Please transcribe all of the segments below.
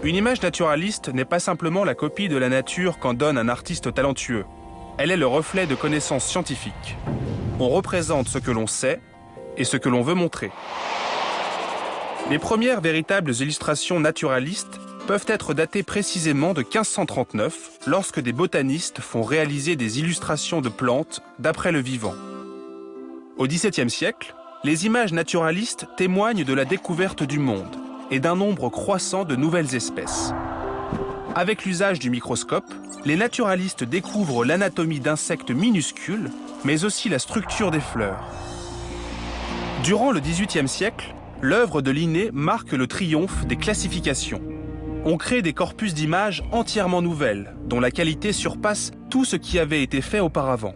Une image naturaliste n'est pas simplement la copie de la nature qu'en donne un artiste talentueux. Elle est le reflet de connaissances scientifiques. On représente ce que l'on sait et ce que l'on veut montrer. Les premières véritables illustrations naturalistes peuvent être datées précisément de 1539, lorsque des botanistes font réaliser des illustrations de plantes d'après le vivant. Au XVIIe siècle, les images naturalistes témoignent de la découverte du monde et d'un nombre croissant de nouvelles espèces. Avec l'usage du microscope, les naturalistes découvrent l'anatomie d'insectes minuscules, mais aussi la structure des fleurs. Durant le XVIIIe siècle, l'œuvre de Linné marque le triomphe des classifications. On crée des corpus d'images entièrement nouvelles, dont la qualité surpasse tout ce qui avait été fait auparavant.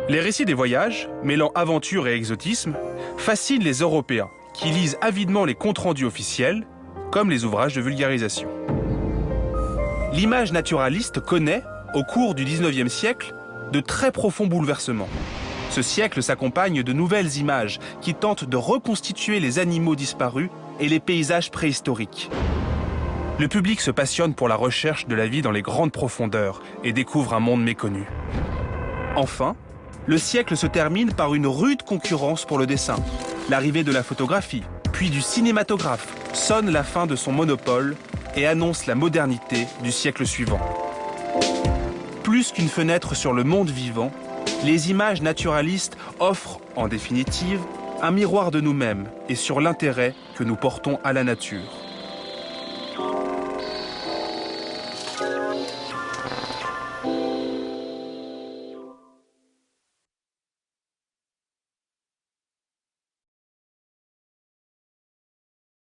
Les récits des voyages, mêlant aventure et exotisme, fascinent les Européens, qui lisent avidement les comptes rendus officiels, comme les ouvrages de vulgarisation. L'image naturaliste connaît, au cours du XIXe siècle, de très profonds bouleversements. Ce siècle s'accompagne de nouvelles images qui tentent de reconstituer les animaux disparus et les paysages préhistoriques. Le public se passionne pour la recherche de la vie dans les grandes profondeurs et découvre un monde méconnu. Enfin, le siècle se termine par une rude concurrence pour le dessin. L'arrivée de la photographie, puis du cinématographe, sonne la fin de son monopole et annonce la modernité du siècle suivant. Plus qu'une fenêtre sur le monde vivant, les images naturalistes offrent, en définitive, un miroir de nous-mêmes et sur l'intérêt que nous portons à la nature.